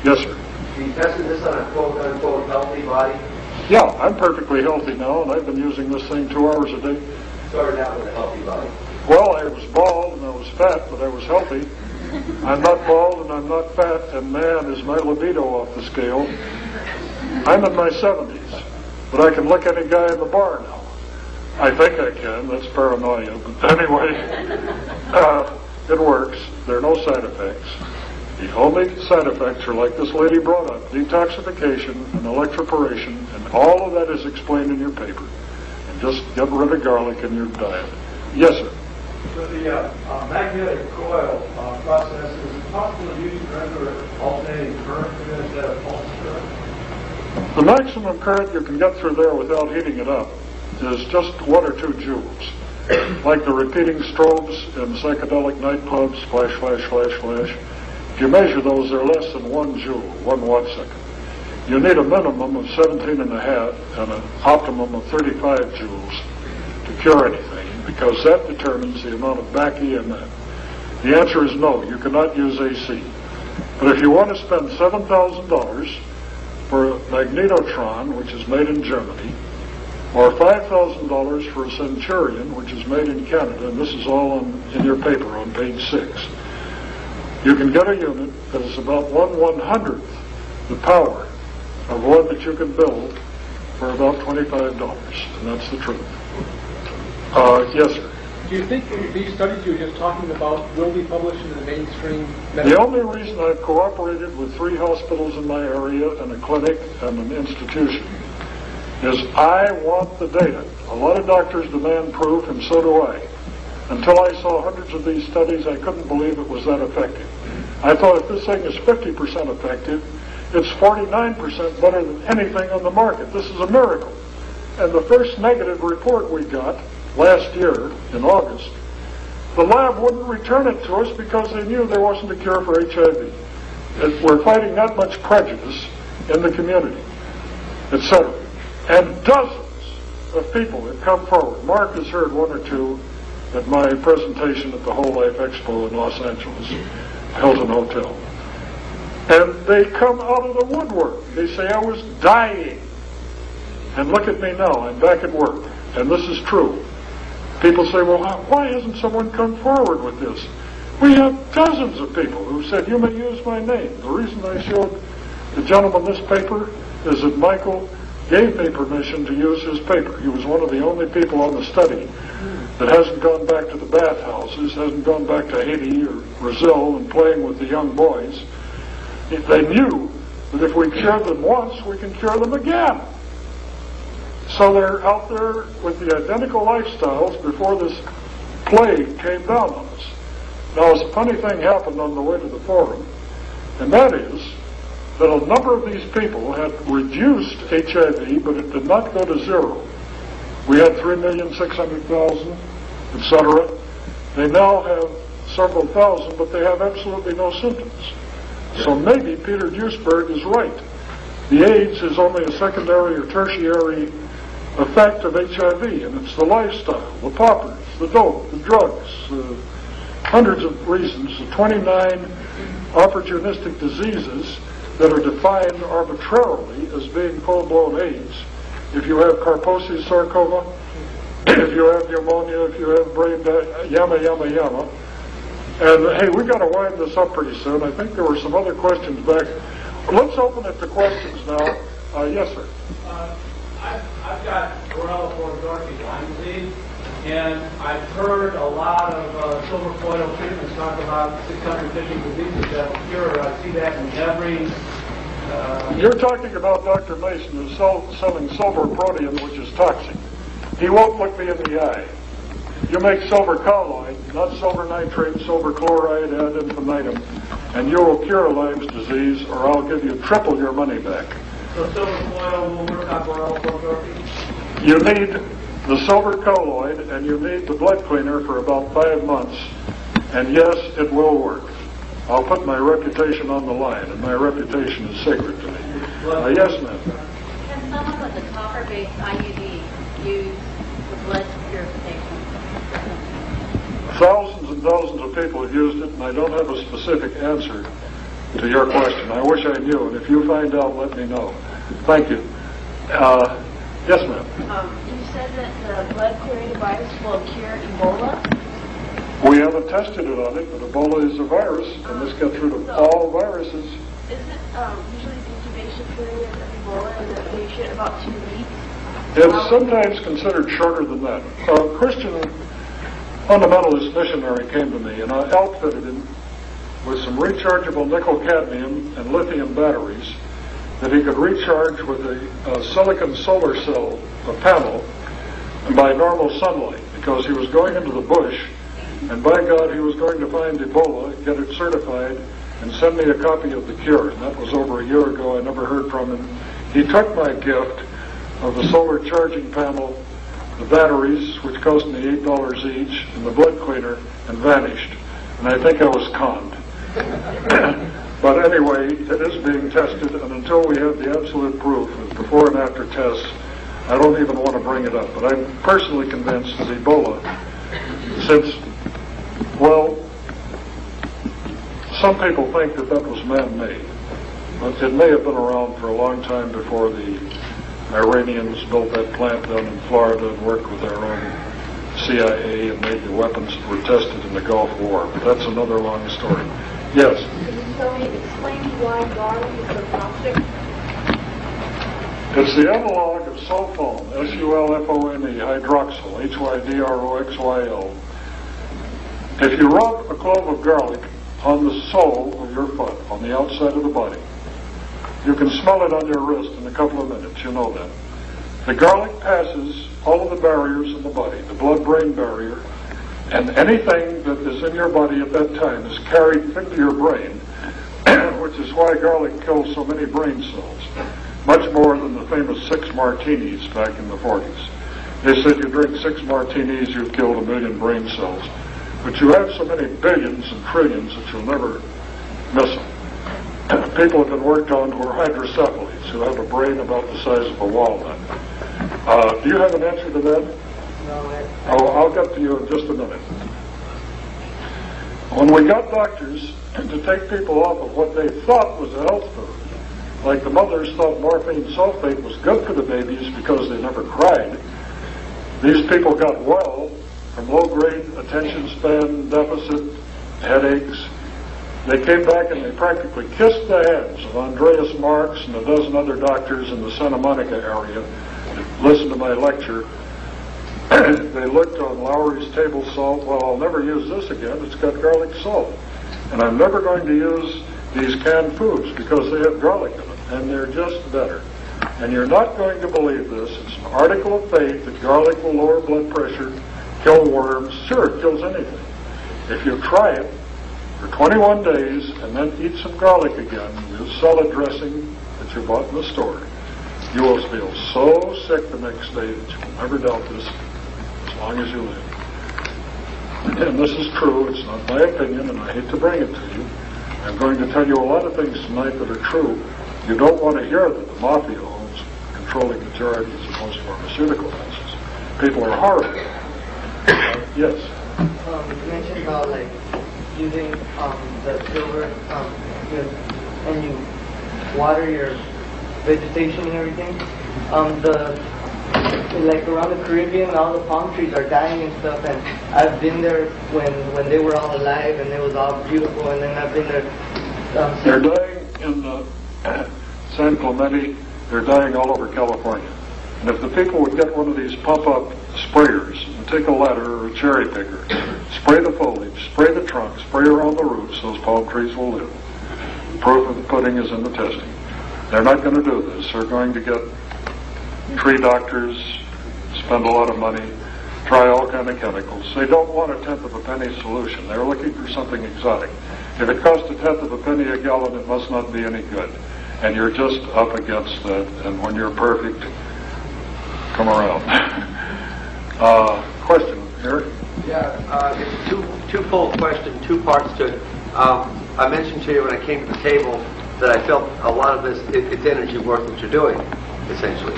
Yes, sir. You tested this on a quote-unquote healthy body? Yeah, I'm perfectly healthy now, and I've been using this thing 2 hours a day. Started out with a healthy body. Well, I was bald and I was fat, but I was healthy. I'm not bald and I'm not fat, and man, is my libido off the scale. I'm in my 70s, but I can lick any guy in the bar now. I think I can. That's paranoia. But anyway, it works. There are no side effects. The only side effects are like this lady brought up: detoxification and electroporation, and all of that is explained in your paper. And just get rid of garlic in your diet. Yes, sir. So the magnetic coil process, is it possible to use regular alternating current instead of pulse current? The maximum current you can get through there without heating it up is just 1 or 2 joules. Like the repeating strobes in psychedelic nightclubs, flash, flash, flash, flash. If you measure those, they're less than 1 joule, 1 watt-second. You need a minimum of 17.5 and an optimum of 35 joules to cure anything, because that determines the amount of Backe in that. The answer is no, you cannot use AC. But if you want to spend $7,000 for a magnetotron, which is made in Germany, or $5,000 for a Centurion, which is made in Canada, and this is all in your paper on page 6, you can get a unit that is about 1/100th the power of one that you can build for about $25, and that's the truth. Yes, sir. Do you think these studies you were just talking about will be published in the mainstream medicine? The only reason I've cooperated with 3 hospitals in my area and a clinic and an institution is I want the data. A lot of doctors demand proof, and so do I. Until I saw hundreds of these studies, I couldn't believe it was that effective. I thought if this thing is 50% effective, it's 49% better than anything on the market. This is a miracle. And the first negative report we got last year in August, the lab wouldn't return it to us because they knew there wasn't a cure for HIV. We're fighting that much prejudice in the community, etc. And dozens of people have come forward. Mark has heard 1 or 2 at my presentation at the Whole Life Expo in Los Angeles, Hilton Hotel. And they come out of the woodwork. They say, I was dying. And look at me now, I'm back at work. And this is true. People say, well, why hasn't someone come forward with this? We have dozens of people who said, you may use my name. The reason I showed the gentleman this paper is that Michael gave me permission to use his paper. He was one of the only people on the study that hasn't gone back to the bathhouses, hasn't gone back to Haiti or Brazil and playing with the young boys. They knew that if we cure them once, we can cure them again. So they're out there with the identical lifestyles before this plague came down on us. Now, a funny thing happened on the way to the forum, and that is that a number of these people had reduced HIV, but it did not go to 0. We had 3,600,000, etc. They now have several thousand, but they have absolutely no symptoms. So maybe Peter Duesberg is right. The AIDS is only a secondary or tertiary effect of HIV, and it's the lifestyle, the poppers, the dope, the drugs, hundreds of reasons, the 29 opportunistic diseases that are defined arbitrarily as being full-blown AIDS. If you have Kaposi's sarcoma, if you have pneumonia, if you have brain yama, yama, yama. And hey, we've got to wind this up pretty soon. I think there were some other questions back. Let's open it to questions now. Yes, sir. I've got Borrello Dorothy Lyme disease, and I've heard a lot of silver foil treatments talk about 650 diseases that will cure. I see that in every... You're talking about Dr. Mason, who's selling silver protein, which is toxic. He won't look me in the eye. You make silver colloid, not silver nitrate, silver chloride, ad infinitum, and you will cure Lyme's disease, or I'll give you triple your money back. So silver foil will work on Borrello Dorothy? You need the silver colloid, and you need the blood cleaner for about 5 months, and yes, it will work. I'll put my reputation on the line, and my reputation is sacred to me. Yes, ma'am. Can someone with a copper-based IUD use the blood purification? Thousands and thousands of people have used it, and I don't have a specific answer. to your question. I wish I knew, and if you find out, let me know. Thank you. Yes, ma'am. You said that the blood clearing device will cure Ebola. We haven't tested it on it, but Ebola is a virus, and this gets rid of all viruses. Isn't usually the incubation period of Ebola in the patient about 2 weeks? It's sometimes considered shorter than that. A Christian fundamentalist missionary came to me, and I outfitted him with some rechargeable nickel-cadmium and lithium batteries that he could recharge with a silicon solar cell, a panel, and by normal sunlight, because he was going into the bush, and by God, he was going to find Ebola, get it certified, and send me a copy of the cure. And that was over a year ago. I never heard from him. He took my gift of the solar charging panel, the batteries, which cost me $8 each, and the blood cleaner, and vanished. And I think I was conned. But anyway, it is being tested, and until we have the absolute proof of before and after tests, I don't even want to bring it up. But I'm personally convinced that Ebola, since, well, some people think that that was man-made. But it may have been around for a long time before the Iranians built that plant down in Florida and worked with our own CIA and made the weapons that were tested in the Gulf War. But that's another long story. Yes? Can you tell me, explain why garlic is so toxic? It's the analog of sulfone, S-U-L-F-O-N-E, hydroxyl, H-Y-D-R-O-X-Y-L. If you rub a clove of garlic on the sole of your foot, on the outside of the body, you can smell it on your wrist in a couple of minutes, you know that. The garlic passes all of the barriers in the body, the blood-brain barrier, and anything that is in your body at that time is carried into your brain, which is why garlic kills so many brain cells, much more than the famous 6 martinis back in the 40s. They said you drink 6 martinis, you've killed 1 million brain cells. But you have so many billions and trillions that you'll never miss them. People have been worked on who are hydrocephalies, who have a brain about the size of a walnut. Do you have an answer to that? No, I'll get to you in just a minute. When we got doctors to take people off of what they thought was a health food, like the mothers thought morphine sulfate was good for the babies because they never cried, these people got well from low-grade attention span deficit, headaches. They came back and they practically kissed the hands of Andreas Marx and a dozen other doctors in the Santa Monica area that listened to my lecture. They looked on Lowry's table salt. Well, I'll never use this again. It's got garlic salt. And I'm never going to use these canned foods because they have garlic in them, and they're just better. And you're not going to believe this. It's an article of faith that garlic will lower blood pressure, kill worms. Sure, it kills anything. If you try it for 21 days and then eat some garlic again, use salad dressing that you bought in the store, you will feel so sick the next day that you will never doubt this as long as you live. And this is true. It's not my opinion, and I hate to bring it to you. I'm going to tell you a lot of things tonight that are true. You don't want to hear that the mafia owns controlling majorities of most pharmaceutical houses. People are horrible. Yes? You mentioned about like using the silver and you water your vegetation and everything. Like around the Caribbean, all the palm trees are dying and stuff, and I've been there when they were all alive and it was all beautiful, and then I've been there. They're dying in San Clemente. They're dying all over California. And if the people would get one of these pump-up sprayers and take a ladder or a cherry picker, spray the foliage, spray the trunk, spray around the roots, those palm trees will live. Proof of the pudding is in the testing. They're not going to do this. They're going to get tree doctors, spend a lot of money, try all kind of chemicals. They don't want 1/10 of a penny solution. They're looking for something exotic. If it costs 1/10 of a penny a gallon, it must not be any good. And you're just up against that. And when you're perfect, come around. Question here? Yeah, it's a twofold question, 2 parts to it. I mentioned to you when I came to the table that I felt a lot of this, it's energy work that you're doing, essentially.